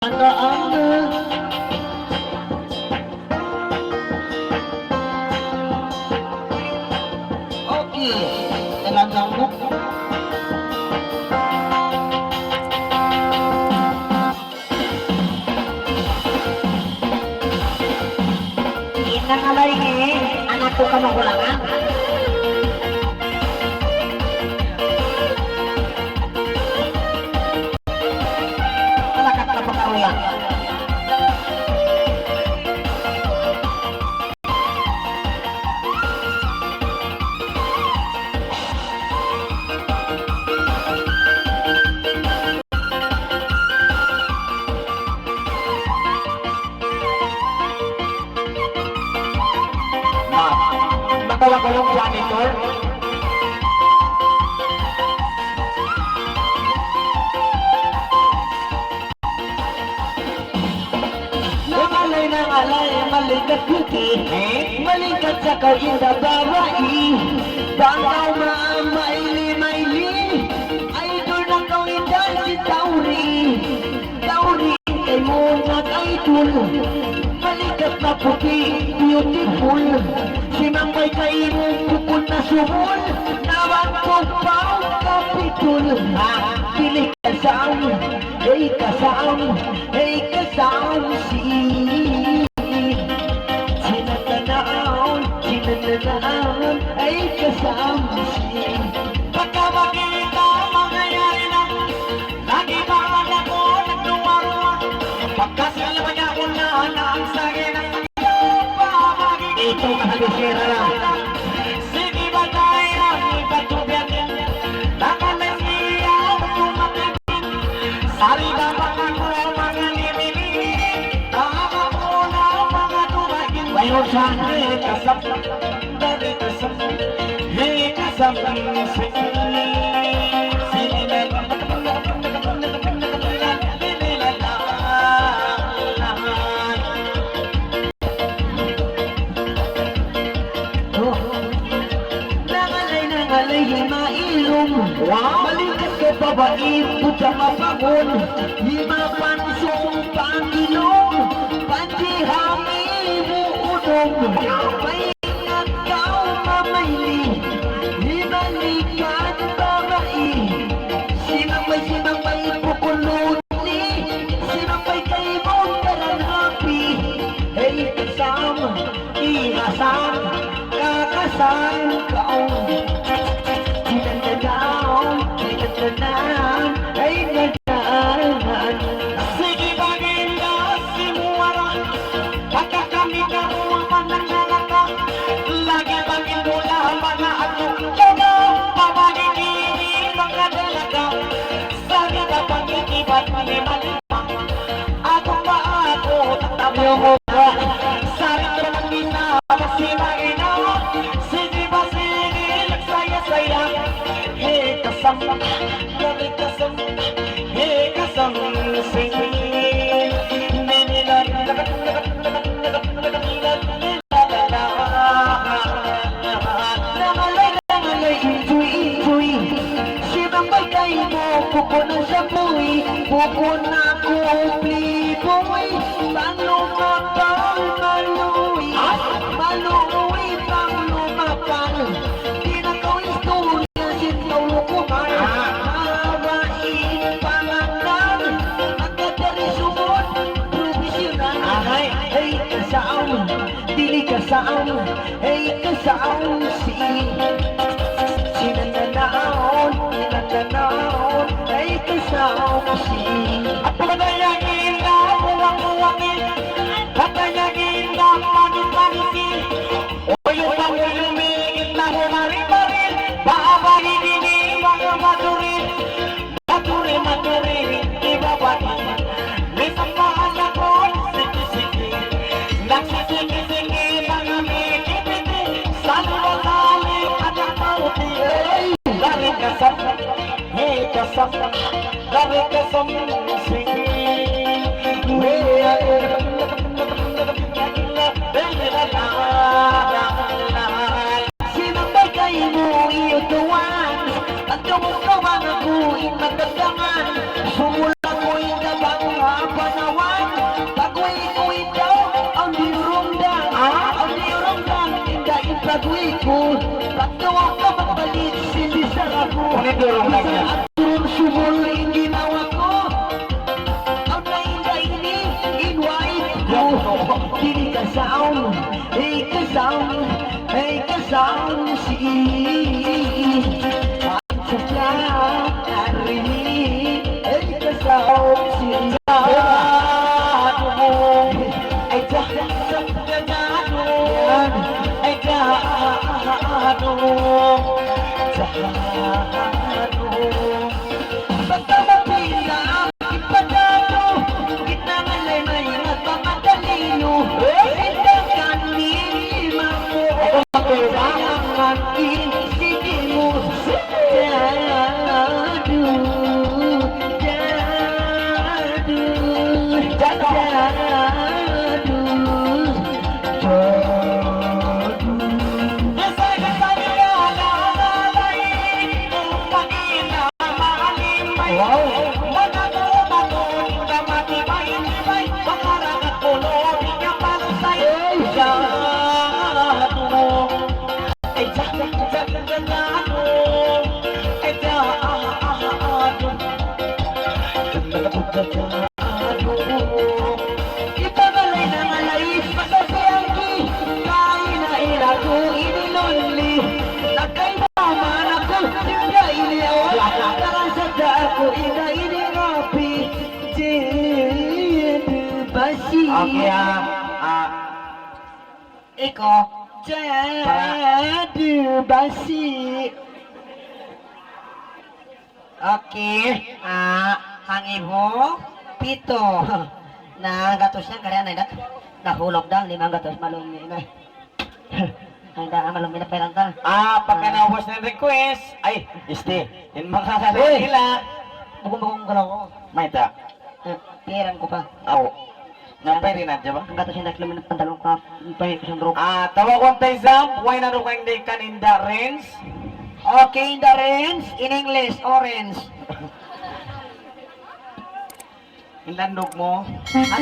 Nagaana okay talagang mo Ina kalay anak ko ka magulangan. Malakat na pagkaruyan. Magkawag-walong janitor. Nangalay, malikat kuki, malikat sa kawinda babae. Bangkaw maili, idol na kawinda si Tauri. Tauri kay mo nag-idol, malikat na puti, beautiful. Si Mambay kay mo bukod na sumol, nawag ko pao kapitol. Pili kasam, hey kasam, si sinatanaon, ay kasam si. Pagkabagita, mangyayari na, lagi ba ako nagduwa-ruwa, pagkasalabay ako na ang sagin ang ito kahalisira lang. Sige ba tayo ang ipatubyan? Nakalay siya tumating. Sari ba mga mga limilin? Nakakapuna mga tumagin. Bayo siya kasam, dari kasam, kasam malikat ka babae, puta mabangon, lima pansong pangilong, panjihami mo unong, maingat kau mamayli, lima likat babae, simangmay pukuluni, simangmay kay mong karanhapi, hey kasam, ihasam, kakasam kau. Ay nagdaanan. Sige baginda, simuara, pagkakami ka ruwaman ng nalaka, lagi bagindula mga ato, kaya pabagigini mga dalaga, sabi na pagigibat ni malipang, ako ba ako tatabyo mo ba, sabi na magina, kasi maginawa, sige ba sige, nagsaya-saya, hey kasam, Pupunan sa buhay, pupunan ko upliboy, paano mapang maluwi, maluwi pang lumapang, di na ko istorya sintaw ko man, mawain pangalan, magkadari sumot, profesional, ay kasam, dili kasam, ay kasam si. Sinananaon, ay kasama si. At patayagin na buwang-buwangin, patayagin na manis-manisin, o yung pang-lumigit na humari-marin, baabagigini mga maturin, maturin, ibabain. May samahan ako, sige-sige, nagsisigi-sige mga miki-piti, sali-wasali, anak mauti, lari kasam, hey kasam, lari kasam, sige, sinambay kayo mo iyutuan, at yung kawan ako inagdagangan, sumula ko inabang panahon. ako, pagtawa ka magbalik, sinisar ako. Unidurong lang yan. Turun sumol ang ginawa ko. Ang nainda-ini, in-white ko. Dili ka sound, hey ka sound, hey ka sound, si Sakya, narinig, hey ka sound, si ay gano, ay gano, pagkamapila, ipadano, itangalay may nagpamatalino, itang kanima mo, kailangan isigi mo, Ipagalay na malay, masasayang ki, kain na ilako, inilunli, nagkaibaman ako, simya iliyaw, nakasada ako, ina-inirapi, basi. Okay, Iko, basi. Okay, ang ibo, pito. Na gatos niya, kaya na nahulog daw, 5 gatos, malumi na. Ang daan, malumi na perang ka. pagka naubos ng request, ay, yung mga kalala nila, Bukong-bukong galaw ko. may ta, Perang ko pa. napay rin nadya ba? Ang gatos niya, naklumi ng pantalong ka. Pahit ko siyang bro. Tawa kong tayo why na rin kang di kaninda rins? Okay, the range, in English, orange. Ilandog mo. At